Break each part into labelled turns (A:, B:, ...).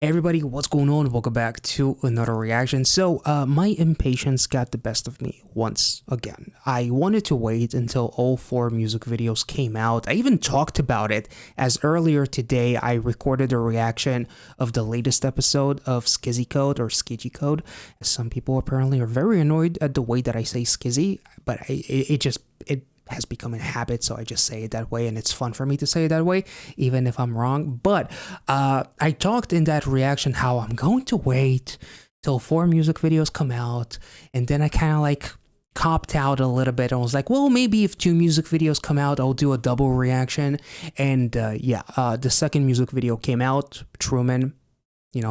A: Everybody, what's going on? Welcome back to another reaction. So, my impatience got the best of me once again. I wanted to wait until all 4 music videos came out. I even talked about it, as earlier today I recorded a reaction of the latest episode of Skizzy Code or Skizzy Code. Some people apparently are very annoyed at the way that I say Skizzy, but it has become a habit, so I just say it that way, and it's fun for me to say it that way, even if I'm wrong. But I talked in that reaction how I'm going to wait till 4 music videos come out, and then I kind of like copped out a little bit and was like, well, maybe if 2 music videos come out, I'll do a double reaction. And the second music video came out, Truman,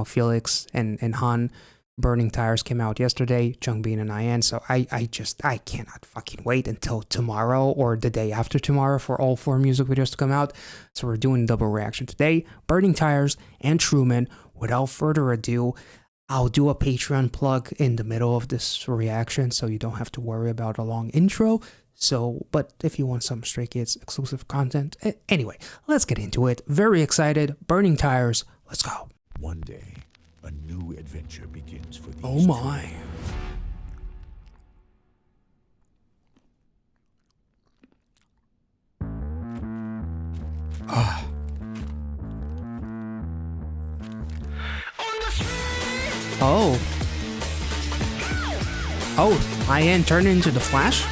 A: Felix and Han. Burning Tires came out yesterday, Changbin and I'm, so I cannot fucking wait until tomorrow or the day after tomorrow for all 4 music videos to come out. So we're doing double reaction today, Burning Tires and Truman. Without further ado, I'll do a Patreon plug in the middle of this reaction, so you don't have to worry about a long intro. So, but if you want some Stray Kids exclusive content, anyway, let's get into it. Very excited, Burning Tires, let's go.
B: One day, a new adventure begins for these
A: Oh my.
B: two.
A: Oh. Oh, IN turned into the Flash?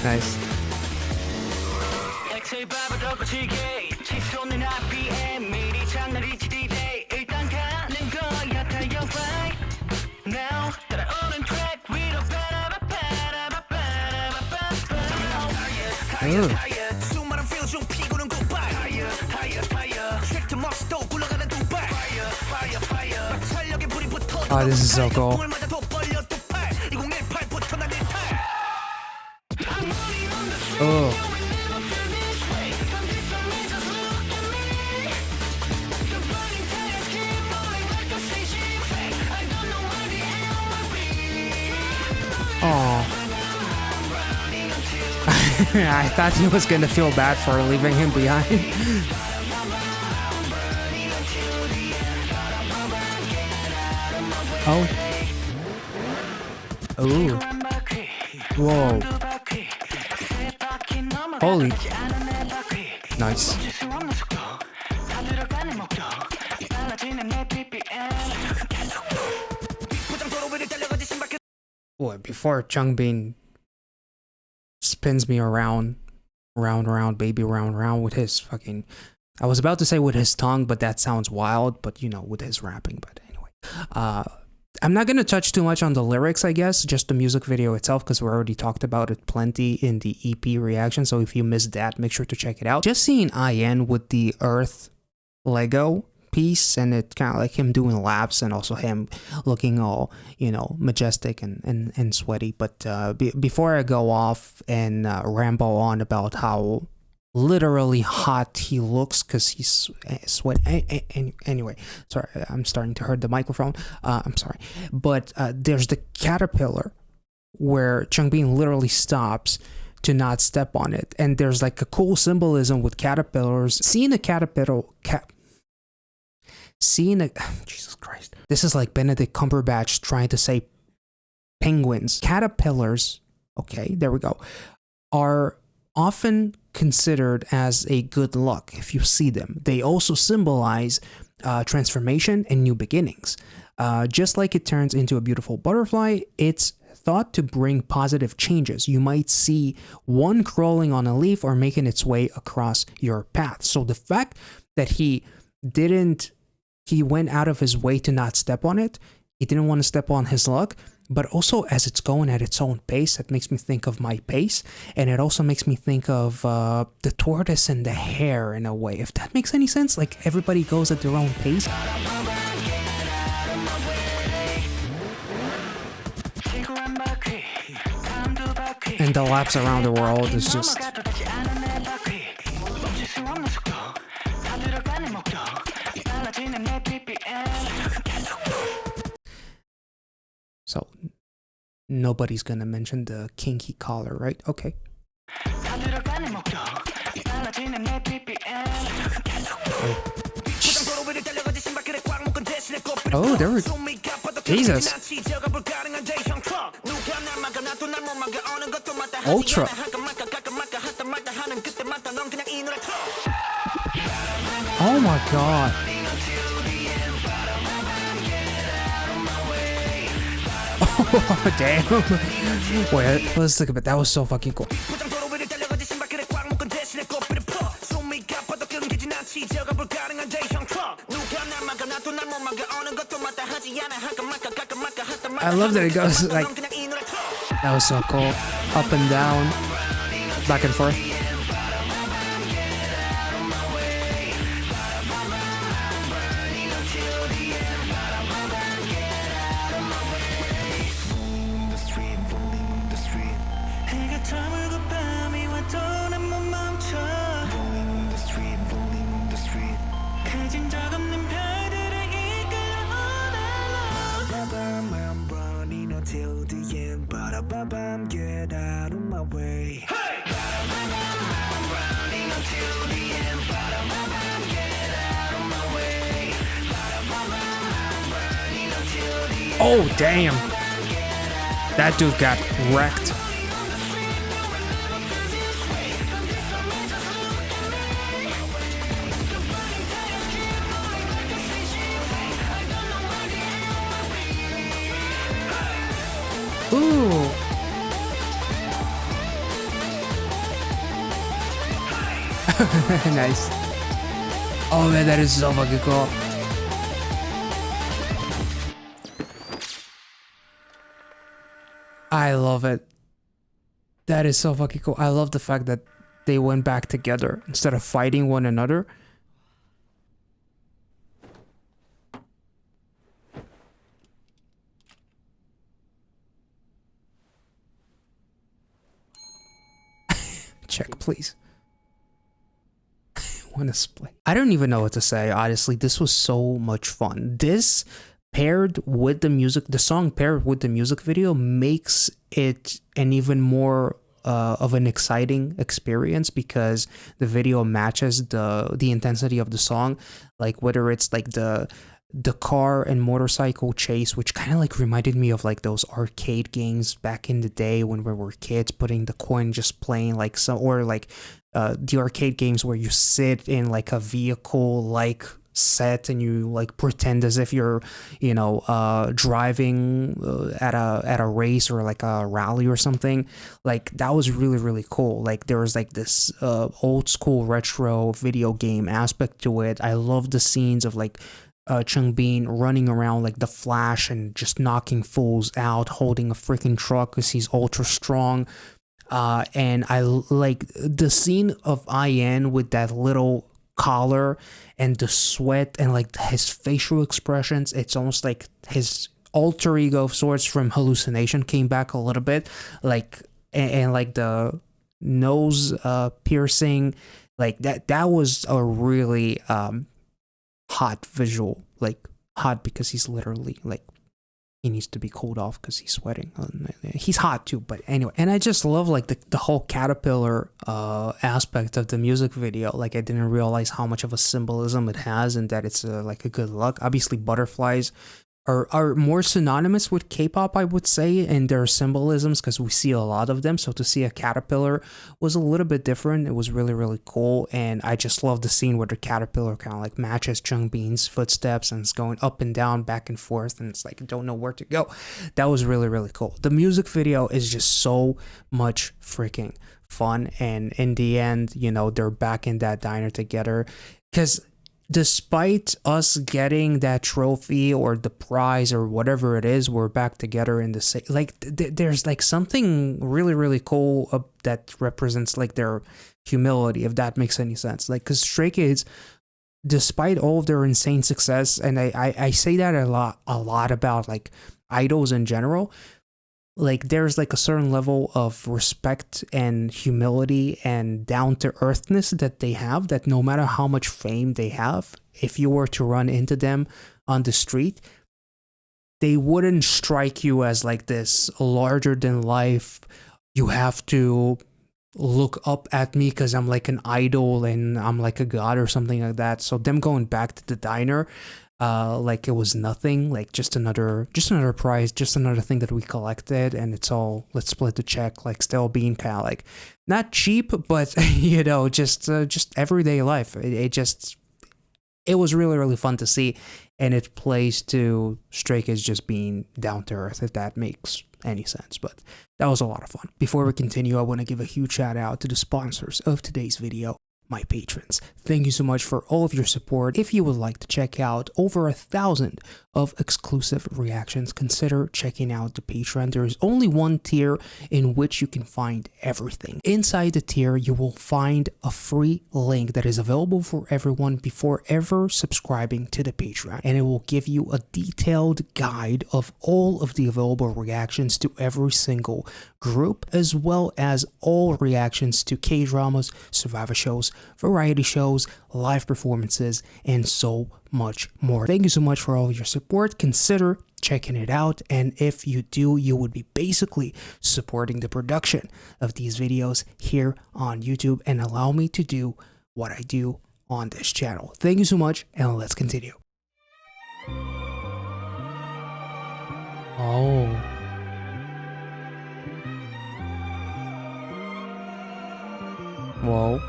A: Nice. Oh, this is so cool. Oh. Oh. I thought he was gonna feel bad for leaving him behind. Oh. Ooh. Whoa. Holy. Nice. Boy, before Changbin spins me around, baby, round with his fucking, I was about to say with his tongue, but that sounds wild, but with his rapping. But anyway, I'm not gonna touch too much on the lyrics, I guess, just the music video itself, because we already talked about it plenty in the EP reaction, so if you missed that, make sure to check it out. Just seeing IN with the Earth Lego piece, and it kind of like him doing laps, and also him looking all majestic and sweaty. But before I go off and ramble on about how literally hot he looks because he's sweating, anyway, sorry, I'm starting to hurt the microphone, I'm sorry, but there's the caterpillar where Changbin literally stops to not step on it, and there's like a cool symbolism with caterpillars. Seeing a caterpillar Jesus Christ, this is like Benedict Cumberbatch trying to say penguins. Caterpillars, okay, there we go, are often considered as a good luck if you see them. They also symbolize transformation and new beginnings. Just like it turns into a beautiful butterfly, it's thought to bring positive changes. You might see one crawling on a leaf or making its way across your path. So the fact that he went out of his way to not step on it, he didn't want to step on his luck, but also as it's going at its own pace, that makes me think of my pace, and it also makes me think of the tortoise and the hare in a way, if that makes any sense. Like everybody goes at their own pace. And the laps around the world is just... So, nobody's gonna mention the kinky collar, right? Okay. Oh, there we go. Jesus. Ultra. Oh my god. Oh, damn. Wait, let's look at it. That was so fucking cool. I love that it goes like, that was so cool. Up and down, back and forth.
C: Get out of my way.
A: Oh, damn. That dude got wrecked. Ooh. Nice. Oh man, that is so fucking cool. I love it. That is so fucking cool. I love the fact that they went back together instead of fighting one another. Check, please. Want to split? I don't even know what to say. Honestly, this was so much fun. This paired with the music, the song paired with the music video makes it an even more of an exciting experience because the video matches the intensity of the song. Like whether it's like the car and motorcycle chase, which kind of like reminded me of like those arcade games back in the day when we were kids, putting the coin, just playing like some, or like the arcade games where you sit in like a vehicle like set and you like pretend as if you're, you know, driving at a race or like a rally or something. Like that was really cool. Like there was like this old school retro video game aspect to it. I love the scenes of like Changbin running around like the Flash and just knocking fools out, holding a freaking truck because he's ultra strong. And I like the scene of IN with that little collar and the sweat and like his facial expressions. It's almost like his alter ego of sorts from Hallucination came back a little bit, like and like the nose piercing, like that was a really hot visual, like hot because he's literally like, he needs to be cooled off because he's sweating. He's hot too, but anyway. And I just love like the whole caterpillar aspect of the music video. Like I didn't realize how much of a symbolism it has and that it's like a good luck. Obviously butterflies are more synonymous with K-pop, I would say, and their symbolisms because we see a lot of them. So to see a caterpillar was a little bit different. It was really cool, and I just love the scene where the caterpillar kind of like matches Changbin's footsteps and it's going up and down, back and forth, and it's like don't know where to go. That was really cool. The music video is just so much freaking fun, and in the end, you know, they're back in that diner together because despite us getting that trophy or the prize or whatever it is, we're back together in the same, like there's like something really cool that represents like their humility, if that makes any sense. Like because Stray Kids, despite all of their insane success, and I say that a lot about like idols in general, like there's like a certain level of respect and humility and down to earthness that they have, that no matter how much fame they have, if you were to run into them on the street, they wouldn't strike you as like this larger than life, you have to look up at me because I'm like an idol and I'm like a god or something like that. So them going back to the diner, like it was nothing, like just another prize, just another thing that we collected, and it's all, let's split the check, like still being kind of like not cheap, but you know, just everyday life. It was really, really fun to see, and it plays to Stray Kids just being down to earth, if that makes any sense. But that was a lot of fun. Before we continue, I want to give a huge shout out to the sponsors of today's video, my patrons. Thank you so much for all of your support. If you would like to check out over 1,000 of exclusive reactions, consider checking out the Patreon. There is only one tier in which you can find everything. Inside the tier, you will find a free link that is available for everyone before ever subscribing to the Patreon, and it will give you a detailed guide of all of the available reactions to every single group, as well as all reactions to K-dramas, survivor shows, variety shows, live performances, and so much more. Thank you so much for all of your support. Consider checking it out, and if you do, you would be basically supporting the production of these videos here on YouTube and allow me to do what I do on this channel. Thank you so much, and let's continue. Oh. Whoa.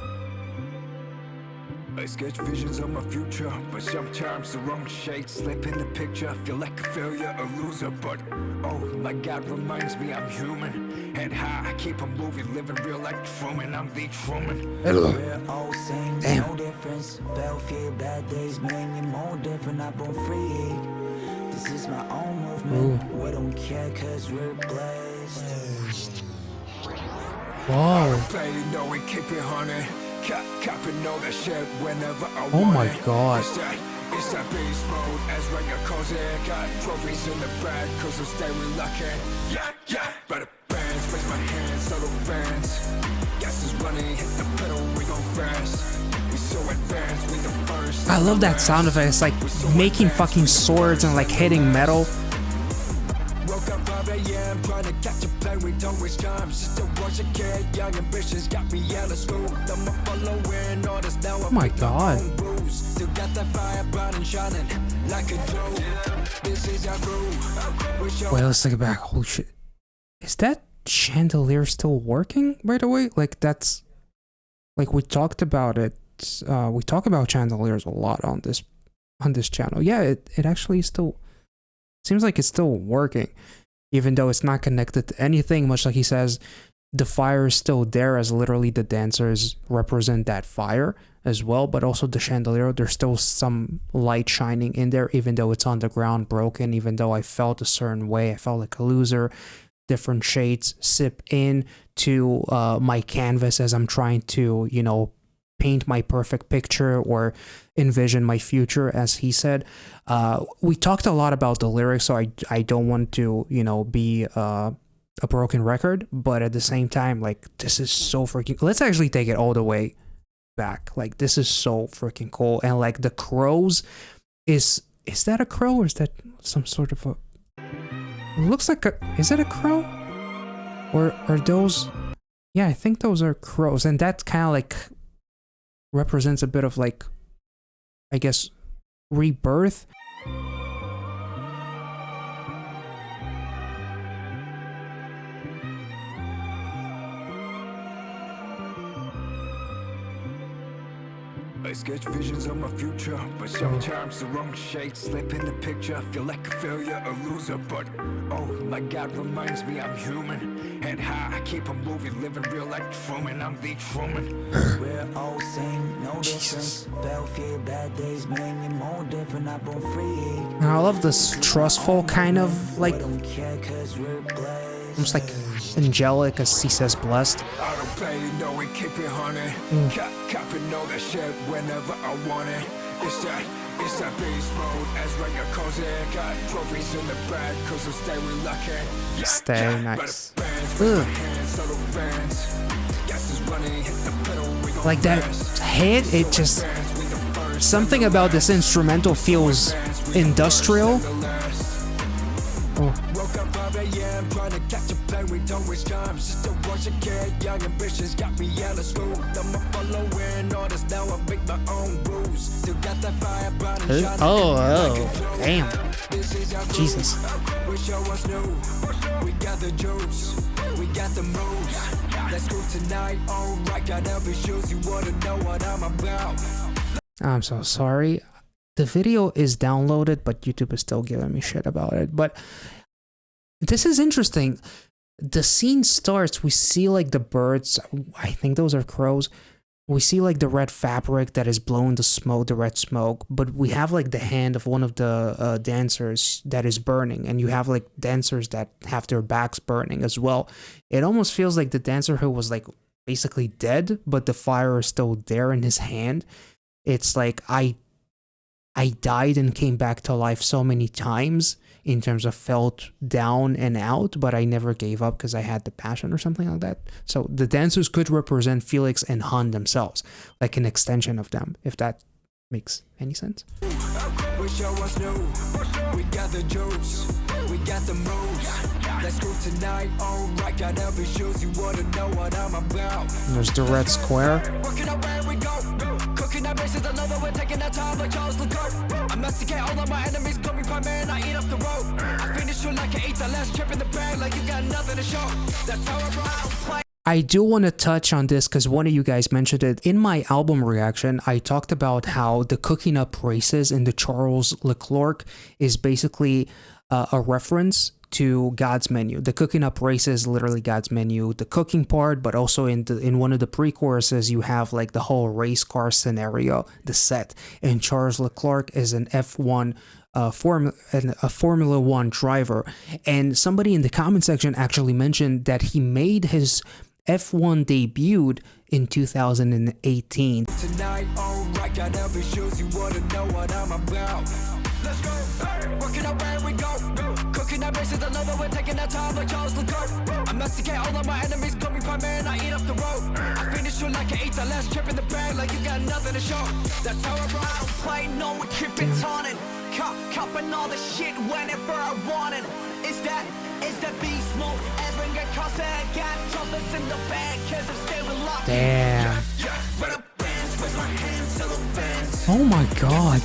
C: I sketch visions of my future, but sometimes the wrong shade slip in the picture. Feel like a failure, a loser, but oh my God, reminds me I'm human. Head high, I keep on moving, living real like Truman. I'm the Truman.
D: We're all same, no difference. Fell fear, bad days made me more different. I'm born free. This is my own movement. We don't care cause we're blessed.
A: Whoa.
C: Play, you know we keep it honey. Copping all that shit whenever I want.
A: Oh my God.
C: It's that beast mode, as Ranga calls it. Got trophies in the bag, cause I'm staying lucky. Yeah, better bands, raise my hands, solo fans. Gas is running, hit the pedal, we gon' fast. We so advanced, we the first.
A: I love that sound effect. It's like making fucking swords and like hitting metal.
C: Woke up 5 a.m. trying to catch a plane, we don't waste time. Just to watch a kid, young ambitions got me out of school. I'm a following orders now.
A: Oh my God.
C: Still got that fire burning, shining like a jewel. This is our groove.
A: Wait, let's take it back. Holy shit. Is that chandelier still working, by the way? Like, that's... Like, we talked about it. We talk about chandeliers a lot on this channel. Yeah, it actually still... Seems like it's still working, even though it's not connected to anything. Much like he says, the fire is still there, as literally the dancers represent that fire as well. But also the chandelier, there's still some light shining in there, even though it's on the ground, broken. Even though I felt a certain way, I felt like a loser. Different shades sip in to my canvas as I'm trying to, you know, paint my perfect picture or envision my future, as he said. We talked a lot about the lyrics, so I don't want to, you know, be a broken record, but at the same time, like, this is so freaking... Let's actually take it all the way back. Like, this is so freaking cool. And like the crows, is that a crow or is that some sort of a... It looks like a... Is it a crow? Or are those... Yeah, I think those are crows, and that kind of like represents a bit of like, I guess, rebirth.
C: I sketch visions of my future, but sometimes the wrong shade slip in the picture. Feel like a failure, a loser, but oh my God, reminds me I'm human. Head high, I keep on moving, living real like Truman. I'm the Truman.
D: We're all same, no difference. Fell fear, bad days made me more different. I'm born free.
A: Now, I love this trustful kind of like,
D: We don't care cause we're blessed.
A: almost like angelic, as he says blessed.
C: I don't play, you know we keep it honey. Copping all that shit whenever I want it. It's that beast mode, as Ranga calls it. Got trophies in the bag, cause I'm staying lucky.
A: Stay nice. Like that head, it just... Something about this instrumental feels industrial. Oh.
C: a.m. trying to catch a plane, we don't waste time. Just to watch a kid, young ambitions got me out of school. I'm following orders, now I make my own rules. Still got that fire burning.
A: Oh, damn. Jesus.
C: We show us new. We got the juice. We got the moves. Let's go tonight. Alright, got every shoes. You wanna know what I'm about.
A: I'm so sorry. The video is downloaded, but YouTube is still giving me shit about it. But this is interesting. The scene starts, we see like the birds, I think those are crows. We see like the red fabric that is blowing the smoke, the red smoke, but we have like the hand of one of the dancers that is burning, and you have like dancers that have their backs burning as well. It almost feels like the dancer who was like basically dead, but the fire is still there in his hand. It's like I died and came back to life so many times in terms of felt down and out, but I never gave up because I had the passion or something like that. So the dancers could represent Felix and Han themselves, like an extension of them, if that makes any sense.
C: We show us new. We got the juice. We got the moves. Let's go tonight. Alright, got every shoes. You wanna know what I'm about.
A: There's the red square.
C: Working out where we go. Cooking our bases, I know that we're taking our time like Charles Leclerc. I masticate all of my enemies, call me prime man, I eat up the road. I finish you like I ate the last chip in the bag, like you got nothing to show. That's how I roll.
A: I do want to touch on this because one of you guys mentioned it. In my album reaction, I talked about how the cooking up races in the Charles Leclerc is basically a reference to God's menu. The cooking up race is literally God's menu, the cooking part, but also in one of the pre-choruses you have like the whole race car scenario, the set. And Charles Leclerc is an F1 a Formula One driver, and somebody in the comment section actually mentioned that he made his F1 debuted in 2018.
C: Tonight, alright, got every shoes. You wanna know what I'm about. Let's go. Working out where we go. Cooking our bases, I know that we're taking our time like Charles Leclerc. I masticate all of my enemies, call me prime man, I eat up the road. I finish you like I ate the last chip in the bag, like you got nothing to show. That's how I roll. I don't play, no, we keep it taunting. Cupping all the shit whenever I want it. Is that beast mode? Everything get caught, I got trumpets in the bag, cause I'm staying locked.
A: Damn. Oh my god.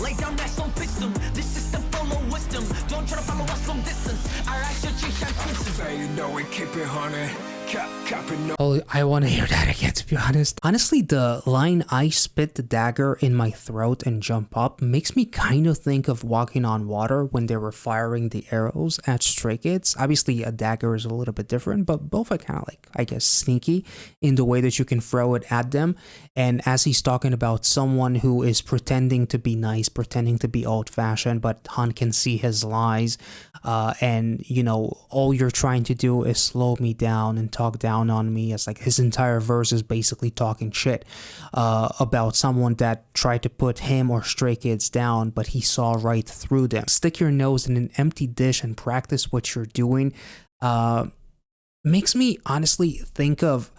C: Lay down that some wisdom. This system full of wisdom. Don't try to follow us from distance. Our actions you know it, keep it honey.
A: Oh, I want to hear that again, to be honest. Honestly, the line "I spit the dagger in my throat and jump up" makes me kind of think of Walking on Water when they were firing the arrows at Stray Kids. Obviously, a dagger is a little bit different, but both are kind of like, I guess, sneaky in the way that you can throw it at them. And as he's talking about someone who is pretending to be nice, pretending to be old-fashioned, but Han can see his lies, and, you know, all you're trying to do is slow me down and talk down on me. As like his entire verse is basically talking shit about someone that tried to put him or Stray Kids down, but he saw right through them. Stick your nose in an empty dish and practice what you're doing. Makes me honestly think of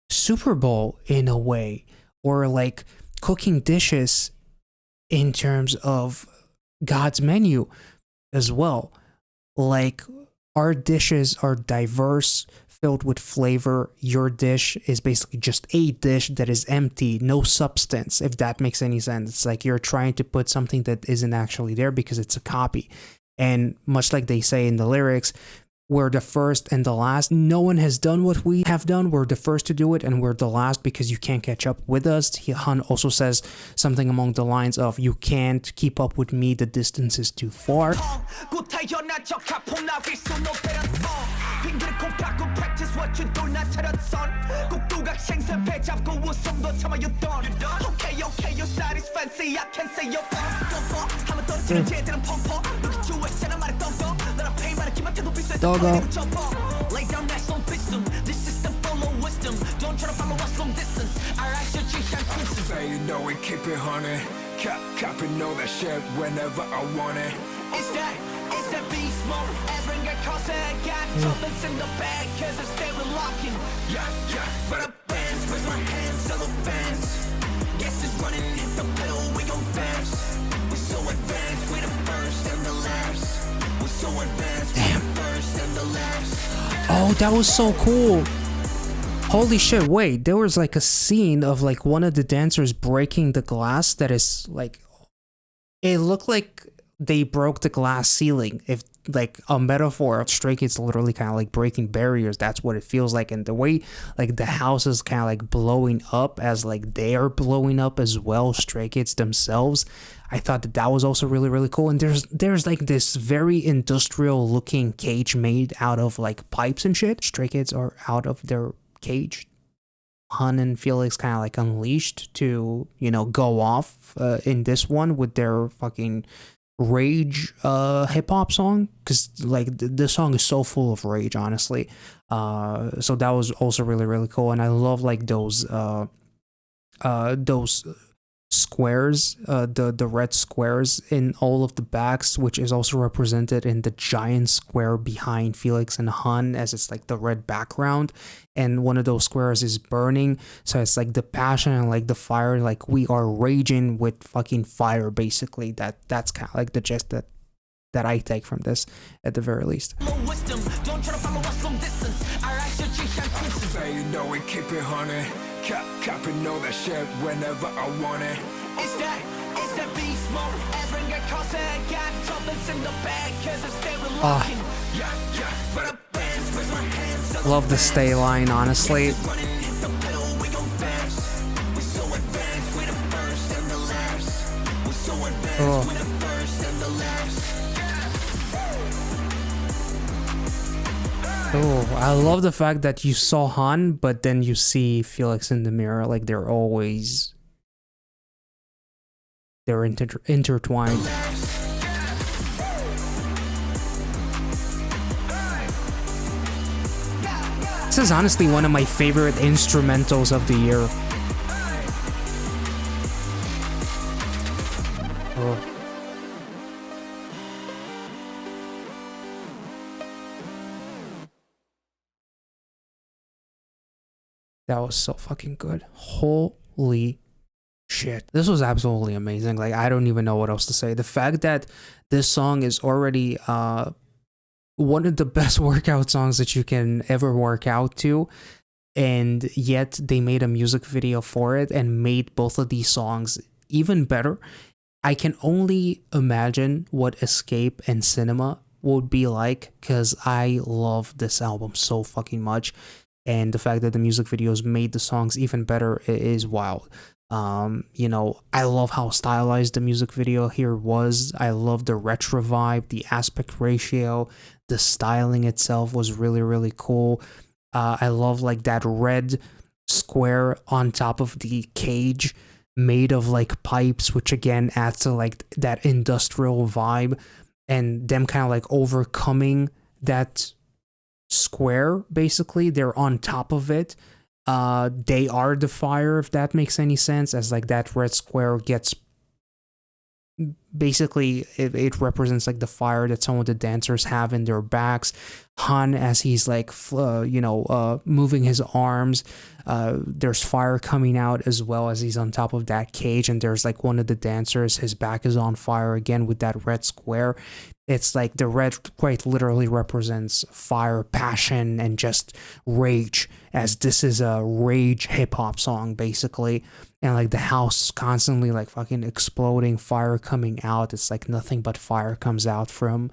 A: Super Bowl in a way, or like cooking dishes in terms of God's menu as well. Like, our dishes are diverse, filled with flavor. Your dish is basically just a dish that is empty, no substance, if that makes any sense. It's like you're trying to put something that isn't actually there because it's a copy. And much like they say in the lyrics, we're the first and the last. No one has done what we have done. We're the first to do it, and we're the last because you can't catch up with us. Han also says something along the lines of, you can't keep up with me, the distance is too far.
C: Lay
D: down that some system. This system full of wisdom. Don't try to follow us from distance. Our actions change our courses.
C: Say you know it, keep it honey. Cop and know that shit whenever I want it.
D: It's that beast mode. As ring get closer, got troubles in the bag, cause it's stay with locking.
C: Yeah.
D: For the bands, raise my hands, sell the fans. Guess it's running, hit the pedal, we gon' fast. We so advanced, we the first and the last. We so advanced, we the first and the last.
A: Oh, that was so cool. Holy shit, wait, there was like a scene of like one of the dancers breaking the glass that is like, it looked like they broke the glass ceiling. If like a metaphor of Stray Kids literally kind of like breaking barriers, that's what it feels like. And the way like the house is kind of like blowing up as like they are blowing up as well, Stray Kids themselves, I thought that that was also really, really cool. And there's like this very industrial looking cage made out of like pipes and shit. Stray Kids are out of their cage. Han and Felix kind of like unleashed to, you know, go off in this one with their fucking rage hip-hop song, because like the song is so full of rage, honestly. So that was also really, really cool. And I love like those squares, the red squares in all of the backs, which is also represented in the giant square behind Felix and Han, as it's like the red background, and one of those squares is burning, so it's like the passion and like the fire, like we are raging with fucking fire, basically. That's kind of like the gist that I take from this, at the very least.
C: Say you know it, keep it honey. Cop and know that shit whenever I want it.
D: It's that beast mode. As ring get closer, got troubles in the bag, cause it's stay with locking.
C: Yeah.
D: For the bands, raise my hands, sell the
A: Love the stay line, honestly.
D: running, hit the pedal, we gon' fast. We so advanced, we the first and the last. We so advanced, we the first and the last.
A: Oh, I love the fact that you saw Han, but then you see Felix in the mirror, like they're intertwined. This is honestly one of my favorite instrumentals of the year. Oh. That was so fucking good. Holy shit. This was absolutely amazing. Like, I don't even know what else to say. The fact that this song is already one of the best workout songs that you can ever work out to, and yet they made a music video for it and made both of these songs even better. I can only imagine what Escape and Cinema would be like, because I love this album so fucking much. And the fact that the music videos made the songs even better is wild. You know, I love how stylized the music video here was. I love the retro vibe, the aspect ratio, the styling itself was really, really cool. I love like that red square on top of the cage made of like pipes, which again adds to like that industrial vibe, and them kind of like overcoming that square. Basically, they're on top of it. They are the fire, if that makes any sense, as like that red square gets, basically it represents like the fire that some of the dancers have in their backs. Han, as he's like moving his arms, there's fire coming out as well as he's on top of that cage, and there's like one of the dancers, his back is on fire again with that red square. It's like the red quite literally represents fire, passion, and just rage, as this is a rage hip-hop song, basically. And like the house is constantly like fucking exploding, fire coming out. It's like nothing but fire comes out from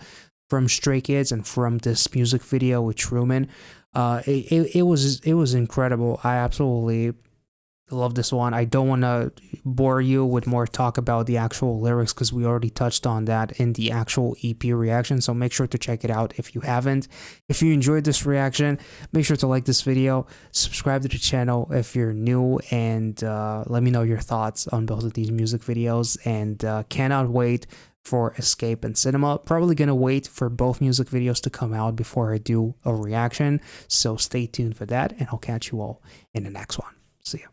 A: Stray Kids and from this music video with Truman. It was incredible. I absolutely love this one. I don't want to bore you with more talk about the actual lyrics because we already touched on that in the actual EP reaction, so make sure to check it out if you haven't. If you enjoyed this reaction, make sure to like this video, subscribe to the channel if you're new, and let me know your thoughts on both of these music videos, and cannot wait for Escape and Cinema. Probably gonna wait for both music videos to come out before I do a reaction, so stay tuned for that, and I'll catch you all in the next one. See ya.